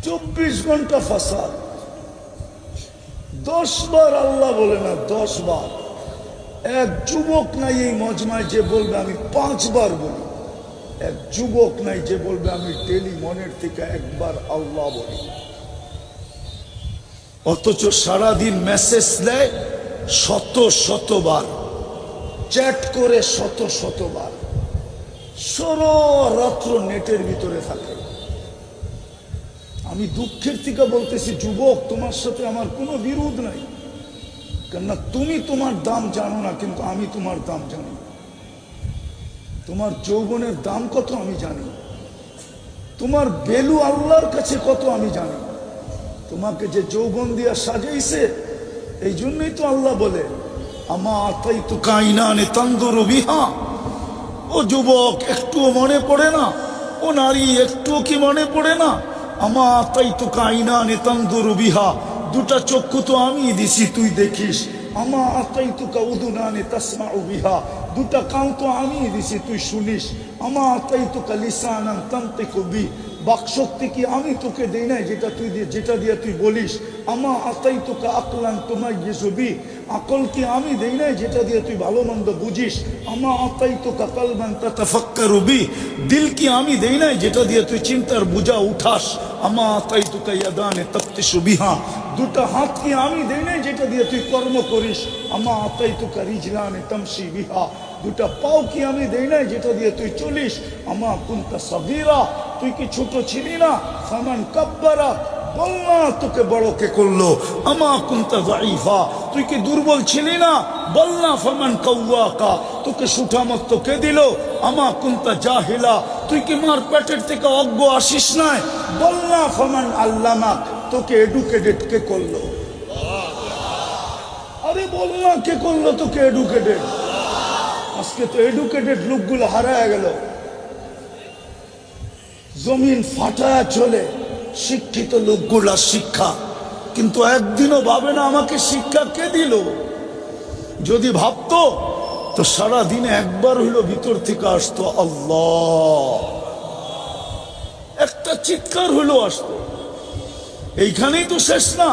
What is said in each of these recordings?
24 ঘন্টা ফাসাদ। 10 বার আল্লাহ বলে না, 10 বার। এক যুবক নাই এই মজমায় যে বলবে আমি 5 বার বলি। এক যুবক নাই যে বলবে আমি ডেলি মনের থেকে একবার আল্লাহ বলি। অথচ সারাদিন মেসেজ দেয় শত শতবার, চ্যাট করে শত শতবার, সারা রাত্র নেটের ভিতরে থাকে। আমি দুঃখের থেকে বলতেছি যুবক, তোমার সাথে আমার কোনো বিরোধ নাই, কেননা তুমি তোমার দাম জানো না, কিন্তু আমি তোমার দাম জানি। তোমার যৌবনের দাম কত আমি জানি, তোমার ভ্যালু আল্লাহর কাছে কত আমি জানি। তোমাকে যে যৌবন দিয়া সাজাইছে, এই জন্যই তো আল্লাহ বলে আমা আতাইতু কাইনানে তানদুরু বিহা। ও যুবক, একটুও মনে পড়ে না? ও নারী, একটুও কি মনে পড়ে না? আমা আতাইতু কাইনানে তানদুরু বিহা, দুটা চক্ষু তো আমি দিছি তুই দেখিস। আমা আতাইতুকা উদুনানে তাসমাউ বিহা, দুটা কান তো আমি দিছি তুই শুনিস। আমা আতাইতুকা লিসানান তানতিকু বি, বাকশক্তি কি আমি তোকে দেই নাই যেটা দিয়ে তুই বলিস। আমা আতাইতুকা আকলান তুমাইয়িজু বি, আকল কি আমি দেই নাই যেটা দিয়ে তুই ভালো মন্দ বুঝিস। আমা আতাইতুকা কলবান তাতাফাক্কারু বি, দিল কি আমি দেই নাই যেটা দিয়ে তুই চিন্তার বোঝা উঠাস। আমা আতাইতুকা ইয়াদানে তাফতিশু বিহা, দুটা হাত কি আমি দেই নাই যেটা দিয়ে তুই কর্ম করিস। আমা আতাইতুকা রিজলানে তামশি বিহা, দুটা পাও কি আমি দেই নাই যেটা দিয়ে তুই চলিস। আমা কুনতা সাগীরা, তুই কি ছোট ছিলি না? ফামান কাব্বারা, বল না তোকে বড় কে করলো। আমা কুনতা যায়ীফা, তুই কি দুর্বল ছিলি না? বল না ফামান কাওয়াকা, তোকে সুঠামত কে দিল। আমা কুনতা জাহিলা, তুই কি মার পেটের থেকে অজ্ঞ আসিস নাই? বল না ফামান আল্লামাক, তোকে এডুকেটেড কে করলো? আরে বল না কে করলো তোকে এডুকেটেড? আজকে তো এডুকেটেড লোকগুলো হারায় গেল, জমিন ফাটায় চলে শিক্ষিত লোকগুলা শিক্ষা, কিন্তু একদিনও ভাবে না আমাকে শিক্ষা কে দিল। যদি ভাবতো তো সারা দিনে একবার হইল ভিতর থেকে আসতো আল্লাহ, একটা চিৎকার হইলো আসতো। এইখানেই তো শেষ না।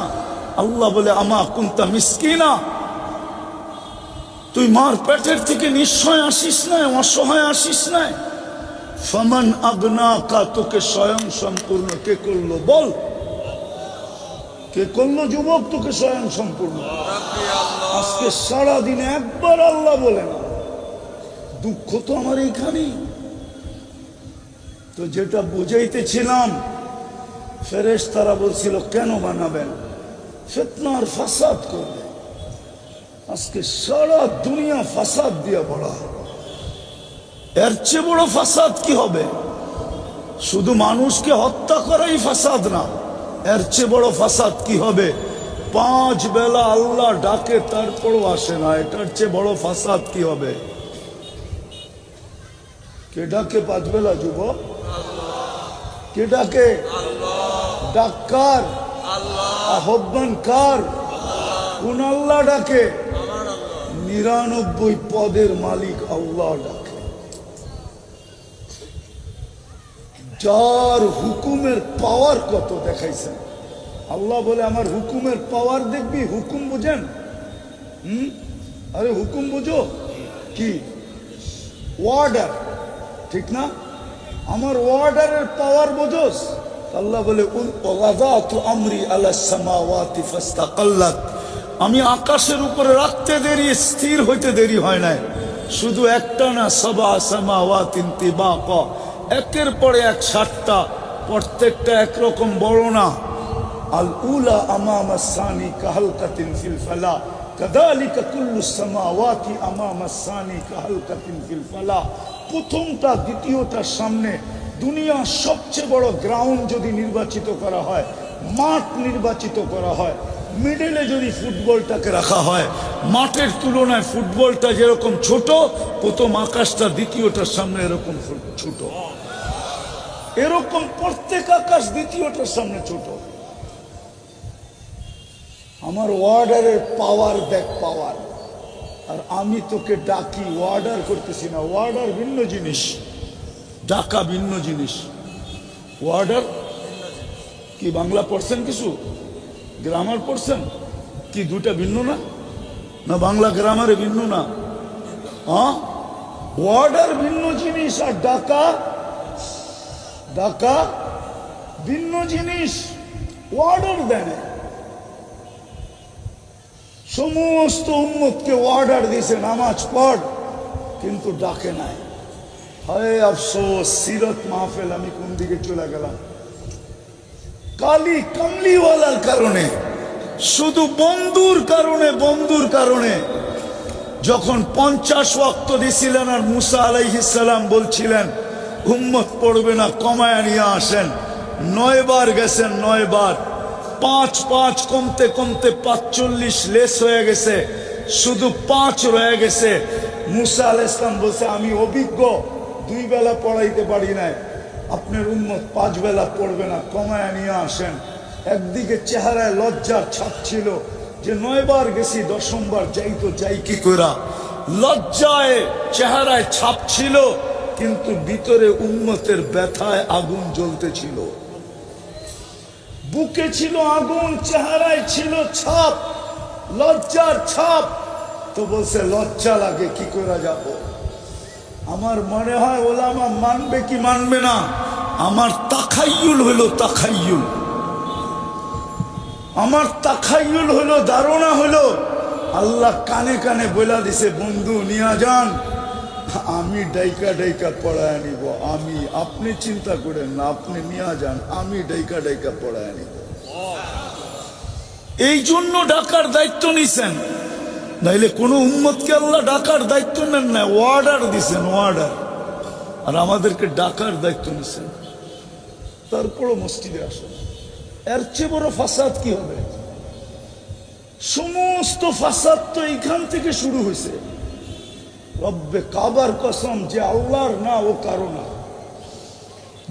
আল্লাহ বলে আমা কুনতা মিসকিনা, তুই মার পেটের থেকে নিশ্চয় আসিস নাই, অসহায় আসিস নাই। ফামান আগনাকা, তোকে স্বয়ং সম্পূর্ণ কে করলো? বল কে করলো যুবক তোকে স্বয়ং সম্পূর্ণ? আজকে সারা দিনে একবার আল্লাহ বলে না। দুঃখ তো আমার এইখানেই। তো যেটা বুঝাইতেছিলাম, ফেরেশতারা বলছিল কেন বানাবেন? ফিতনা আর ফাসাদ করবে। আজকে সারা দুনিয়া ফাসাদ দিয়ে ভরা। এর চেয়ে বড় ফাসাদ কি হবে? শুধু মানুষকে হত্যা করাই ফাসাদ না, এর চেয়ে বড় ফাসাদ কি হবে? 5 বেলা আল্লাহ ডাকে তারপরও আসে না, এটার চেয়ে বড় ফাসাদ কি হবে? কে ডাকে 5 বেলা যুবক? কে ডাকে? ডাক্কার আহ্বান কার? কোন আল্লাহ ডাকে? 99 পদের মালিক আল্লাহ ডাকে। যার হুকুমের পাওয়ার কত দেখাইছেন। আল্লাহ বলে আমার হুকুমের পাওয়ার দেখবি? হুকুম বুঝেন? আরে হুকুম বুঝো কি? ওয়ার্ডার, ঠিক না? আমার ওয়ার্ডারের পাওয়ার বোঝোস? আল্লাহ বলে আমরি আলাস সামাওয়াতি ফাস্তাকাল্লাত, আমি আকাশের উপরে রাখতে দেরি, স্থির হইতে দেরি হয় নাই। শুধু একটা না, সাবা সামাওয়াতিন তিবাকা, একের পরে এক 7টা, প্রত্যেকটা একরকম বড় না। আল উলা আমামা সানি কাহালকাতিন ফিল ফালা, কাযালিকা কুল্লু সামাওয়াতি আমামা সানি কাহালকাতিন ফিল ফালা। প্রথমটা দ্বিতীয়টার সামনে দুনিয়ার সবচেয়ে বড় গ্রাউন্ড যদি নির্বাচিত করা হয়, মাঠ নির্বাচিত করা হয়, মিডলে যদি ফুটবলটাকে রাখা হয়, মাঠের তুলনায় ফুটবলটা যেরকম ছোট, প্রথম আকাশটা দ্বিতীয়টার সামনে এরকম ছোট। এরকম প্রত্যেক আকাশ দ্বিতীয়টার সামনে ছোট। আমার ওয়ার্ডারের পাওয়ার দেখ, পাওয়ার। আর আমি তোকে ডাকি, ওয়ার্ডার করতেছি না। ওয়ার্ডার ভিন্ন জিনিস, ডাকা ভিন্ন জিনিস। ওয়ার্ডার কি বাংলা পড়ছেন কিছু? গ্রামার পড়ছেন কি? দুটা ভিন্ন না? না বাংলা গ্রামারে ভিন্ন না? হ্যাঁ, ওয়ার্ডার ভিন্ন জিনিস আর ডাকা ডাকা ভিন্ন জিনিস। ওয়ার্ডার দেন, সমস্ত উম্মতকে অর্ডার দিয়েছে নামাজ পড়, কিন্তু ডাকে নাই। হায় আফসোস, সিরত মাহফিল আমি কোন দিকে চলে গেলাম। কালি কামলিওয়ালার কারণে, শুধু বন্ধুর কারণে যখন 50 ওয়াক্ত দিছিলেন আর মুসা আলাইহিস সালাম বলছিলেন উম্মত পড়বে না, কমায় নিয়ে আসেন, 9 বার গেছেন, 9 বার, 5 কমতে কমতে 45 লেস হয়ে গেছে, শুধু 5 রয়ে গেছে। মুসা আলাইহিস সালাম বলছে আমি অভিজ্ঞ, 2 বেলা পড়াইতে পারি নাই, আপনার উম্মত 5 বেলা পড়বে না, কমায় নিয়ে আসেন। একদিকে চেহারায় লজ্জার ছাপ ছিল যে 9 বার গেছি, 10ম বার যাই তো যাই কি কইরা, লজ্জায় চেহারায় ছাপ ছিল, কিন্তু ভিতরে উম্মতের ব্যথায় আগুন জ্বলতেছিল। বুকে ছিল আগুন, চেহারায় ছিল ছাপ, লজ্জার ছাপ। তো বলছে লজ্জা লাগে, কি করে যাব? আমার মনে হয় ওলামা মানবে কি মানবে না। আমার তাখাইয়ুল হলো, তাখাইয়ুল, আমার তাখাইয়ুল হলো, ধারণা হলো আল্লাহ কানে কানে বলে দিছে বন্ধু নিয়া যান, আমি ডাইকা ডাইকা পড়ায় নিব, আমি, আপনি চিন্তা করেন না, আপনি নিয়ে যান, আমি ডাইকা ডাইকা পড়ায় নিব। এই জন্য ডাকার দায়িত্ব নিছেন, নাইলে কোন উম্মতকে আল্লাহ ডাকার দায়িত্ব নেন না, ওয়ার্ডার দিছেন, ওয়ার্ডার। আর আমাদেরকে ডাকার দায়িত্ব নিছেন, তারপরও মসজিদে আসেন। এর চেয়ে বড় ফাসাদ কি হবে? সমস্ত ফাসাদ তো এইখান থেকে শুরু হয়েছে। রব্বে কাবার কসম, যে আল্লাহর না ও কারো না,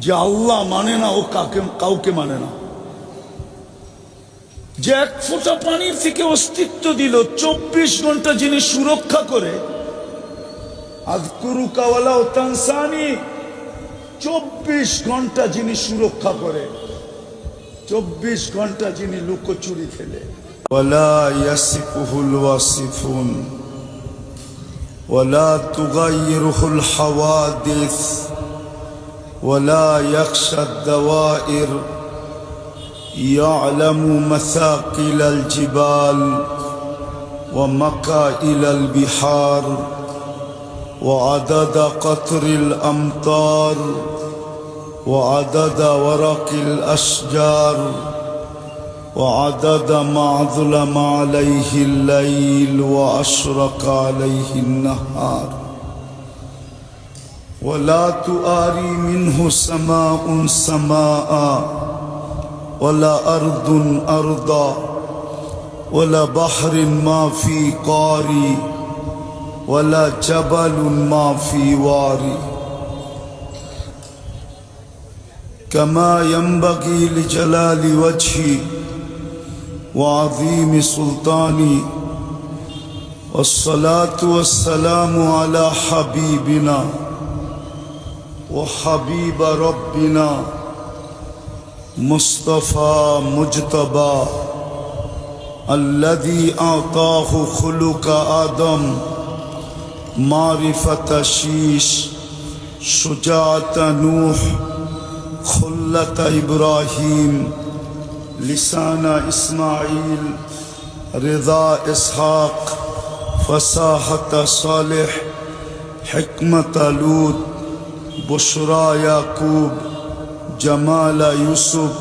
যে আল্লাহ মানে না ও কাউকে মানে না, যে 1 ফোঁটা পানির থেকে অস্তিত্ব দিল, 24 ঘন্টা যিনি সুরক্ষা করে, আযকুরুকা ওয়ালা তানসানি, 24 ঘন্টা যিনি সুরক্ষা করে, 24 ঘন্টা যিনি লুকোচুরি খেলে। ওয়ালা ইয়াসিফুল ওয়াসিফুন ولا تغيره الحوادث ولا يخشى الدوائر يعلم مثاقل الجبال ومكائل البحار وعدد قطر الأمطار وعدد ورق الأشجار وعدد ما ظلم عليه الليل وأشرق عليه النهار ولا تؤاري منه سماء سماء ولا أرض أرضا ولا بحر ما في قاري ولا جبل ما في واري كما ينبغي لجلال وجهي وعظيم سلطاني والصلاة والسلام على حبيبنا وحبيب ربنا مصطفى مجتبى الذي أعطاه خلق آدم معرفة شيش شجاعة نوح خلة إبراهيم لسان إسماعيل رضا إسحاق فصاحة صالح حكمة لوط بشرى يعقوب جمال يوسف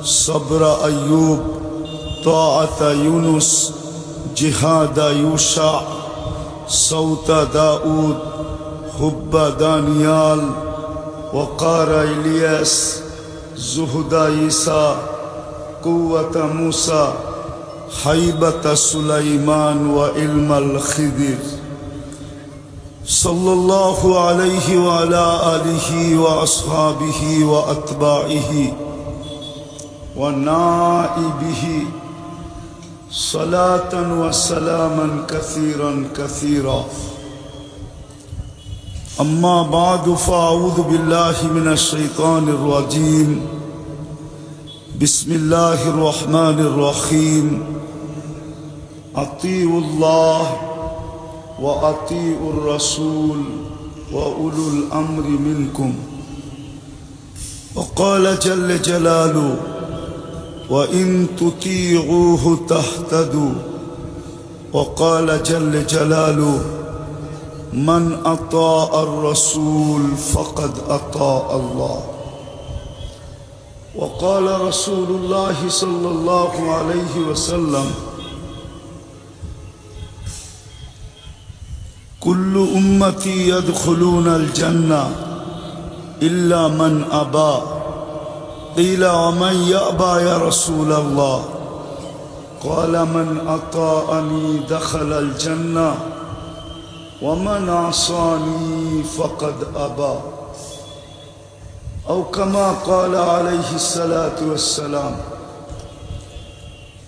صبر أيوب طاعة يونس جهاد يوشع صوت داود حب دانيال وقار إلياس زهد عيسى قوة موسى هيبة سليمان وعلم الخضر صلى الله عليه وعلى آله وأصحابه وأتباعه ونائبه صلاة وسلاما كثيرا كثيرا أما بعد فأعوذ بالله من الشيطان الرجيم بسم الله الرحمن الرحيم أطيعوا الله وأطيعوا الرسول وأولو الأمر منكم وقال جل جلاله وإن تطيعوه تهتدوا وقال جل جلاله من أطاع الرسول فقد أطاع الله وقال رسول الله صلى الله عليه وسلم كل أمتي يدخلون الجنة إلا من أبى قيل ومن يأبى يا رسول الله قال من أطاعني دخل الجنة ومن عصاني فقد أبى أو كما قال عليه الصلاة والسلام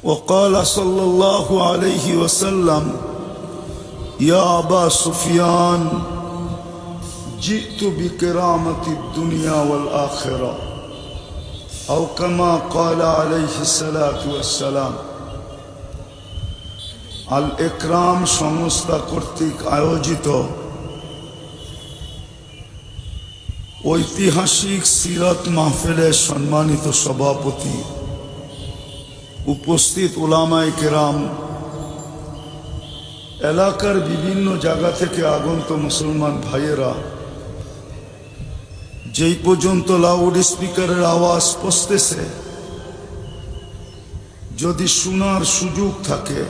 وقال صلى الله عليه وسلم يا أبا سفيان جئت بكرامة الدنيا والآخرة أو كما قال عليه الصلاة والسلام আল ইকরাম সংস্থা কর্তৃক আয়োজিত ঐতিহাসিক সিরাত মাহফিলের সম্মানিত সভাপতি, উপস্থিত উলামায়ে কেরাম, এলাকার বিভিন্ন জায়গা থেকে আগত মুসলমান ভাইয়েরা, যেই পর্যন্ত লাউড স্পিকারের আওয়াজ পৌঁছতেছে, যদি শোনার সুযোগ থাকে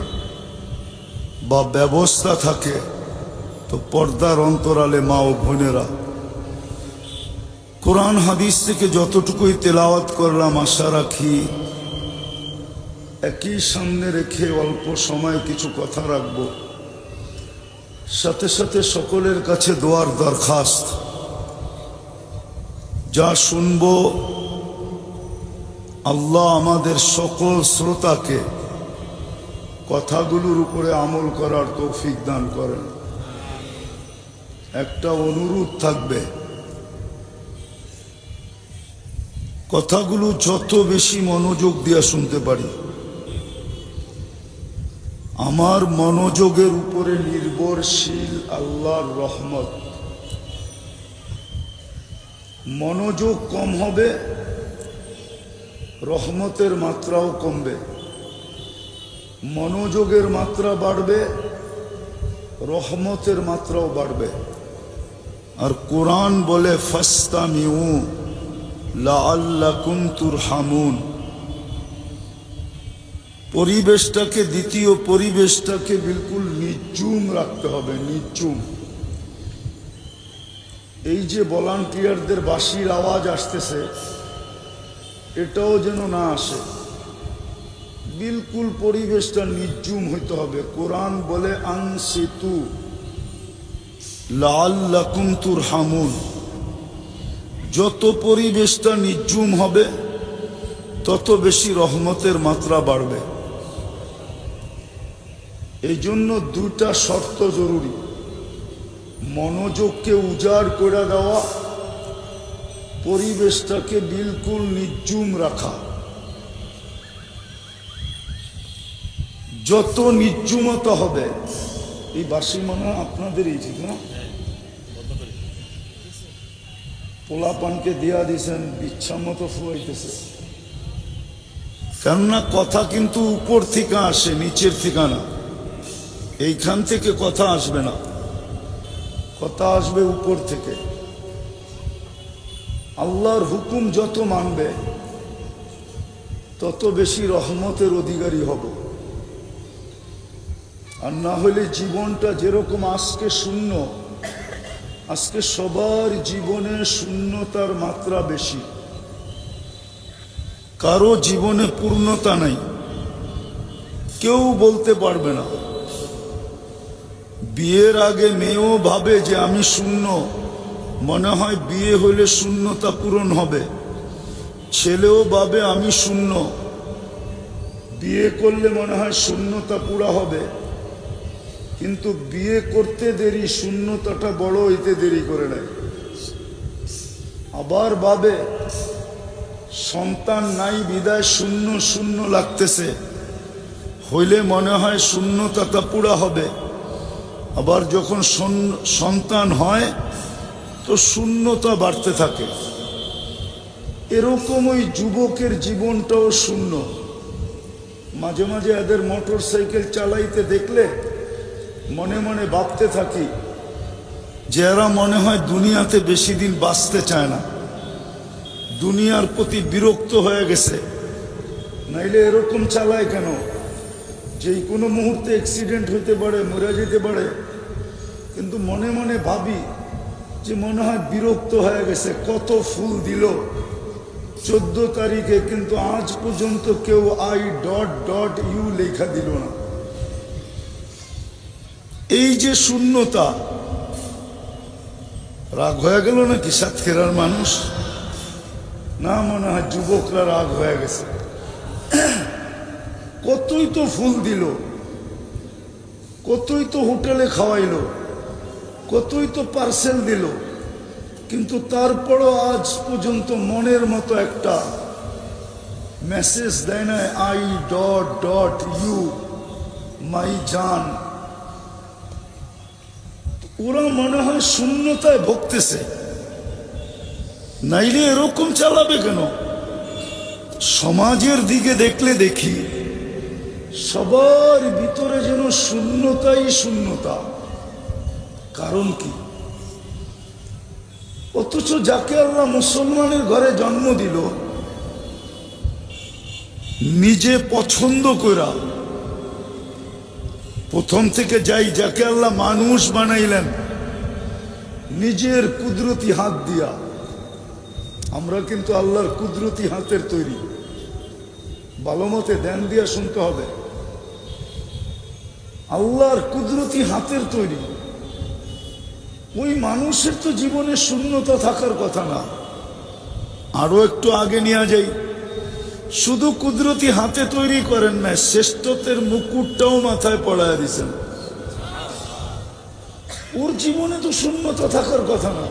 বা ব্যবস্থা থাকে তো পর্দার অন্তরালে মা ও বোনেরা, কোরআন হাদিস থেকে যতটুকুই তেলাওয়াত করলাম আশা রাখি একই সামনে রেখে অল্প সময় কিছু কথা রাখব। সাথে সাথে সকলের কাছে দোয়ার দরখাস্ত, যা শুনব আল্লাহ আমাদের সকল শ্রোতাকে কথাগুলোর উপরে আমল করার তৌফিক দান করেন। একটা অনুরোধ থাকবে, কথাগুলো যত বেশি মনোযোগ দিয়ে শুনতে পারি, আমার মনোযোগের উপরে নির্ভরশীল আল্লাহর রহমত। মনোযোগ কম হবে, রহমতের মাত্রাও কমবে। মনোযোগের মাত্রা বাড়বে, রহমতের মাত্রাও বাড়বে। আর কোরআন বলে ফাস্তামিউ লাআল্লাকুম তুরহামুন। পরিবেশটাকে, দ্বিতীয় পরিবেশটাকে বিলকুল নির্জুম রাখতে হবে, নির্জুম। এই যে ভলান্টিয়ারদের বাঁশির আওয়াজ আসতেছে, এটাও যেন না আসে। বিলকুল পরিবেশটা নির্জুম হইতে হবে। কোরআন বলে আনসিতু লাআল্লাকুম তুরহামুন। যত পরিবেশটা নির্জুম হবে তত বেশি রহমতের মাত্রা বাড়বে। এই জন্য দুটা শর্ত জরুরি: মনোযোগকে উজাড় করে দেওয়া, পরিবেশটাকে বিলকুল নির্জুম রাখা। যত নির্জুমতা হবে, এই বাসি মনে আপনাদেরই, ঠিক না? পোলাপানকে দিয়া দিয়েছেন, ইচ্ছা মতো ফুয়াইতেছে। কেননা কথা কিন্তু উপর থেকে আসে, নিচের থেকে না। এইখান থেকে কথা আসবে না, কথা আসবে উপর থেকে। আল্লাহর হুকুম যত মানবে তত বেশি রহমতের অধিকারী হবে। আর না হলে জীবনটা যেরকম আজকে শূন্য, আজকে সবার জীবনে শূন্যতার মাত্রা বেশি। কারো জীবনে পূর্ণতা নাই, কেউ বলতে পারবে না। বিয়ের আগে মেয়েও ভাবে যে আমি শূন্য, মনে হয় বিয়ে হলে শূন্যতা পূরণ হবে। ছেলেও ভাবে আমি শূন্য, বিয়ে করলে মনে হয় শূন্যতা পুরা হবে। কিন্তু বিয়ে করতে দেরি, শূন্যতাটা বড় হইতে দেরি করে নেয়। আবার ভাবে সন্তান নাই বিদায় শূন্য শূন্য লাগতেছে, হইলে মনে হয় শূন্যতা পুরা হবে। আবার যখন সন্তান হয় তো শূন্যতা বাড়তে থাকে। এরকম ওই যুবকের জীবনটাও শূন্য। মাঝে মাঝে এদের মোটর সাইকেল চালাইতে দেখলে মনে মনে ভাবতে থাকি যে এরা মনে হয় দুনিয়াতে বেশি দিন বাঁচতে চায় না, দুনিয়ার প্রতি বিরক্ত হয়ে গেছে। নাইলে এরকম চালায় কেন? যেই কোনো মুহূর্তে অ্যাক্সিডেন্ট হইতে পারে, মরে যেতে পারে। কিন্তু মনে মনে ভাবি যে মনে হয় বিরক্ত হয়ে গেছে। কত ফুল দিল 14 তারিখে, কিন্তু আজ পর্যন্ত কেউ I.U লেখা দিল না। এই যে শূন্যতা, রাগ হয়ে গেল নাকি সাতক্ষীরার মানুষ? না, মনে হয় যুবকরা রাগ হয়ে গেছে। কতই তো ফুল দিল, কতই তো হোটেলে খাওয়াইলো, কতই তো পার্সেল দিল, কিন্তু তারপরও আজ পর্যন্ত মনের মতো একটা মেসেজ দেয় না I.U মাই জান। ওরা মনে হয় শূন্যতায় ভুগতেছে। নাইলে এরকম চালাবে কেন? সমাজের দিকে দেখলে দেখি সবার ভিতরে যেন শূন্যতাই শূন্যতা। কারণ কি? অথচ যাকে আল্লাহ মুসলমানের ঘরে জন্ম দিল, নিজে পছন্দ করা, প্রথম থেকে যাকে আল্লাহ মানুষ বানাইলেন নিজের কুদরতি হাত দিয়া। আমরা কিন্তু আল্লাহর কুদরতি হাতের তৈরি। ভালো মতে ধ্যান দিয়া শুনতে হবে। আল্লাহর কুদরতি হাতের তৈরি। ওই মানুষের তো জীবনে শূন্যতা থাকার কথা না। আরো একটু আগে নিয়ে যাই, শুধু কুদরতি হাতে তৈরি করেন না, শ্রেষ্ঠত্বের মুকুটটাও মাথায় পড়ায় দিয়েছেন। ওর জীবনে তো শূন্যতা থাকার কথা না।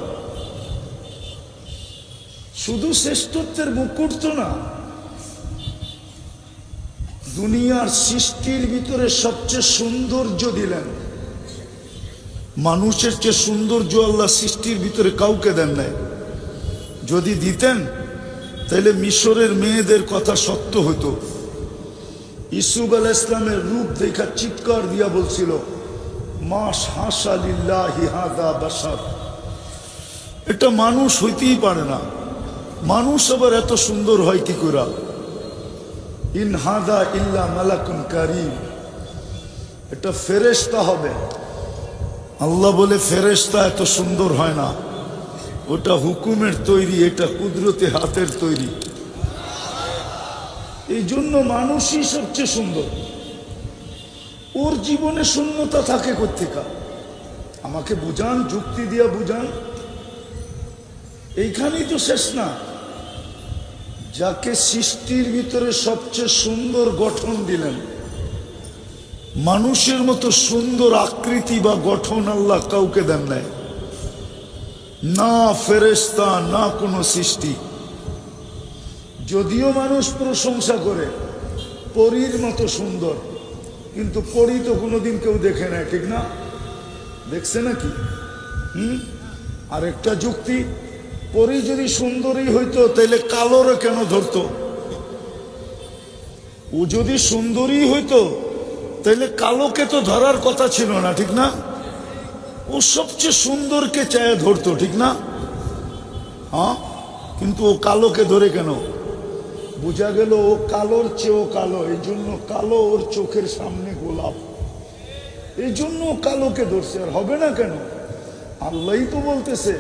শুধু শ্রেষ্ঠত্বের মুকুট তো না, দুনিয়ার সৃষ্টির ভিতরে সবচেয়ে সৌন্দর্য দিলেন। মানুষের চেয়ে সৌন্দর্য আল্লাহ সৃষ্টির ভিতরে কাউকে দেন নাই। যদি দিতেন তাহলে মিশরের মেয়েদের কথা সত্য হতো। ইউসুফ আলাইহিস সালামের রূপ দেখা চিৎকার দিয়া বলছিল, মা হাসা লিল্লাহি হাযা বাশার, এটা মানুষ হইতেই পারে না। মানুষ আবার এত সুন্দর হয় কি করে? ইন হাযা ইল্লা মালাকুন কারীম, এটা ফেরেশতা হবে। আল্লাহ বলে ফেরেশতা এত সুন্দর হয় না, ওটা হুকুমের তৈরি, এটা কুদরতি হাতের তৈরি। এই জন্য মানুষই সবচেয়ে সুন্দর। ওর জীবনে শূন্যতা থাকে কোত্থেকে? আমাকে বুঝান, যুক্তি দিয়া বুঝান। এইখানেই তো শেষ না। যাকে সৃষ্টির ভিতরে সবচেয়ে সুন্দর গঠন দিলেন, মানুষের মতো সুন্দর আকৃতি বা গঠন আল্লাহ কাউকে দেন নাই, না ফেরেশতা না কোনো সৃষ্টি। যদিও মানুষ প্রশংসা করে পরীর মতো সুন্দর, কিন্তু পরী তো কোনোদিন কেউ দেখে নাই, ঠিক না? দেখছে নাকি? আরেকটা যুক্তি, পরী যদি সুন্দরী হইতো তাহলে কালোরে কেন ধরতো? ও যদি সুন্দরী হইতো তাহলে কালোকে তো ধরার কথা ছিল না, ঠিক না? ও সবচেয়ে সুন্দরকে চায় ধরতো, ঠিক না? হ্যাঁ, কিন্তু ও কালোকে ধরে কেন? বোঝা গেল ও কালোর চেয়েও কালো, এই জন্য কালো ওর চোখের সামনে গোলাপ, এই জন্য কালোকে ধরছে। আর হবে না কেন? আল্লাহই তো বলতেছে,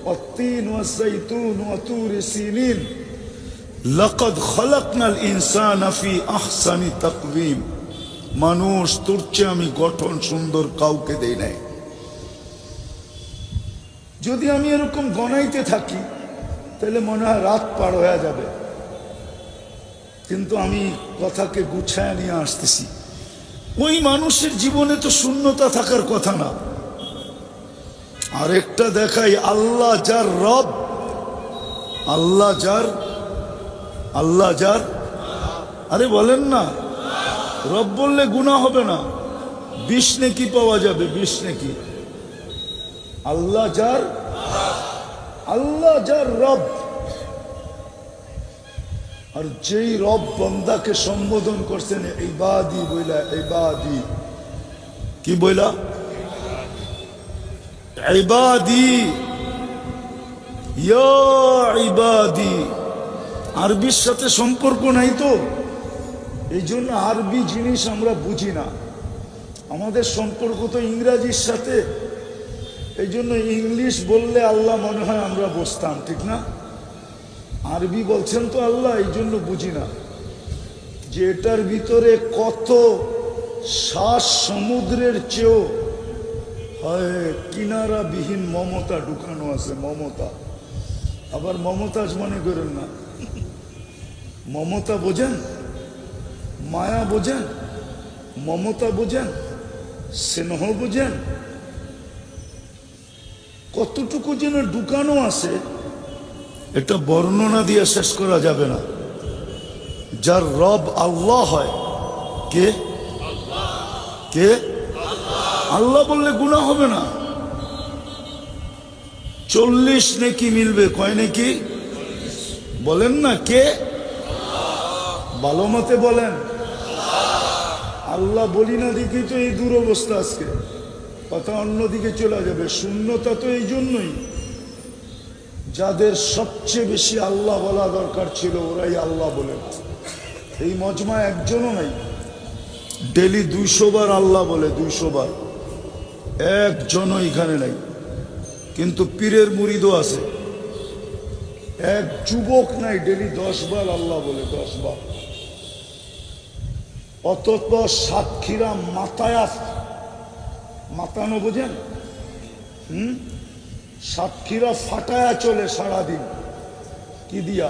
ওয়াত্তিন ওয়াযাইতুন ওয়া তুরি সিনিন লাকাদ খালাকনাল ইনসানা ফি আহসানি তাকওয়িম, মানুষ তোর চেয়ে আমি গঠন সুন্দর কাউকে দেই নাই। যদি আমি এরকম গনাইতে থাকি তাহলে মনে হয় রাত পার হয়ে যাবে, কিন্তু আমি কথাকে গুছায় নিয়ে আসতেছি। ওই মানুষের জীবনে তো শূন্যতা থাকার কথা না। আরেকটা দেখাই, আল্লাহ যার রব, আল্লাহ যার আল্লাহ যার, আরে বলেন না, রব বললে গুনাহ হবে না, 20 নেকি পাওয়া যাবে, 20 নেকি। আল্লাহ যার, আল্লাহ যার রব। আর যেই রব বান্দাকে সম্বোধন করছেন ইবাদি বইলা, ইবাদি কি বইলা, ইবাদি, ইয়া ইবাদি। আরবির সাথে সম্পর্ক নাই তো, এই জন্য আরবি জিনিস আমরা বুঝি না। আমাদের সম্পর্ক তো ইংরাজির সাথে, এই জন্য ইংলিশ বললে আল্লাহ মনে হয় আমরা বসতাম, ঠিক না? আরবি বলছেন তো আল্লাহ, এই জন্য বুঝি না যে এটার ভিতরে কত শ্বাস সমুদ্রের চেয়েও হয় কিনারা বিহীন মমতা ঢুকানো আছে। মমতা, আবার মমতাজ মনে করেন না, মমতা বোঝেন, মায়া বোঝেন, মমতা বোঝেন, স্নেহ বোঝেন, কতটুকু যেন ঢুকানো আছে, এটা বর্ণনা দিয়ে শেষ করা যাবে না। যার রব আল্লাহ হয়, কে? কে? আল্লাহ বললে গুনাহ হবে না। 40 নেকি মিলবে। কয় নেকি বলেন না? কে? ভালো মতে বলেন। আল্লাহ বলি না দেখি তো এই দুরবস্থা আজকে, কথা অন্যদিকে চলে যাবে। শূন্যতা তো এই জন্যই, যাদের সবচেয়ে বেশি আল্লাহ বলা দরকার ছিল ওরাই আল্লাহ বলে। এই মজমা একজনও নাই ডেলি 200 বার আল্লাহ বলে, 200 বার, একজনও এখানে নাই। কিন্তু পীরের মুরিদও আছে, এক যুবক নাই ডেলি 10 বার আল্লাহ বলে, 10 বার। অতত সাতক্ষীরা মাতায়াত, মাতানো বোঝেন? সাতক্ষীরা ফাটায়া চলে সারাদিন। কি দিয়া?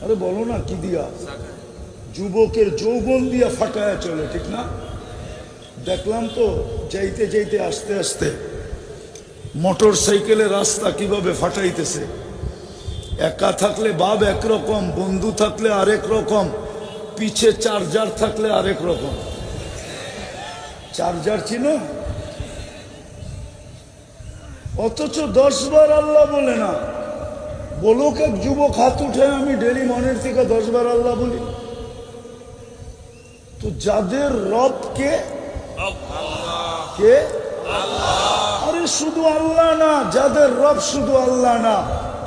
আরে বলো না, কি দিয়া? যুবকের যৌবন দিয়া ফাটায়া চলে, ঠিক না? দেখলাম তো যাইতে যাইতে আস্তে আস্তে মোটর সাইকেলের রাস্তা কিভাবে ফাটাইতেছে। একা থাকলে বাপ একরকম, বন্ধু থাকলে আরেক রকম, পিছে চার্জার থাকলে আরেক রকম। চার্জার চিনো? অথচ 10 বার আল্লাহ বলে না। বলুক এক যুবক হাত উঠে, আমি ডেলি মনের থেকে 10 বার আল্লাহ বলি। তো যাদের রব কে? কে? আরে শুধু আল্লাহ না, যাদের রব শুধু আল্লাহ না,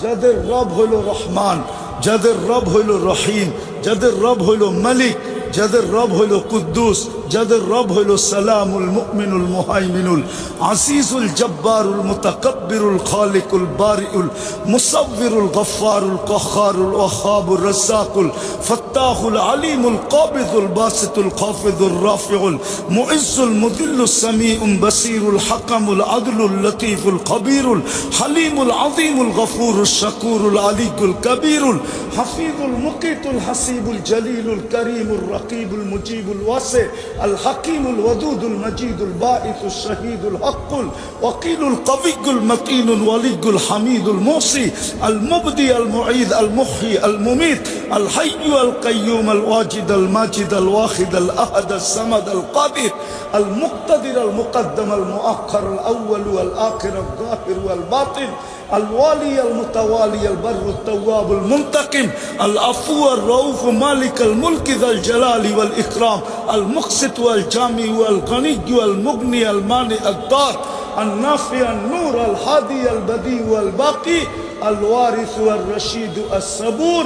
যাদের রব হইল রহমান, যাদের রব হইল রহিম, যাদের রব হইল মালিক, যাদের রব হইল কুদ্দুস, যাদের রব হইল সালামুল মুমিনুল মুহাইমিনুল আজিজুল জব্বারুল মুতাকাব্বিরুল খালিকুল বারিউল মুসাব্বিরুল গফফারুল কহ্হারুল ওয়াহ্হাবুর রাজ্জাকুল ফাত্তাহুল আলিমুল কাবিদুল বাসিতুল খাফিদুর রাফিউল মুইজ্জুল মুদিল্লুস সামিউল বাসিরুল হাকামুল আদলুল লতীফুল খবীরুল হালিমুল আযীমুল গফুরুশ শাকুরুল আলিকুল কবীরুল হাফিজুল মুকিতুল হাসিবুল জলিলুল করিমুর রকিবুল মুজিবুল ওয়াসি الحكيم الودود المجيد الباعث الشهيد الحق الوكيل القوي المتين الولي الحميد الموصي المبدي المعيد المحيي المميت الحي القيوم الواجد الماجد الواحد الأحد الصمد القادر المقتدر المقدم المؤخر الأول والآخر الظاهر والباطن الوالي المتوالي البر التواب المنتقم العفو الرؤوف مالك الملك ذا الجلال والإكرام المقسط والجامع والغني والمغني المانع الضار النافع النور الهادي البديع والباقي الوارث والرشيد الصبور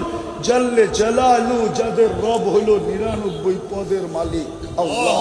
جل جلاله যাদের রব হলো 99 পদের মালিক আল্লাহ।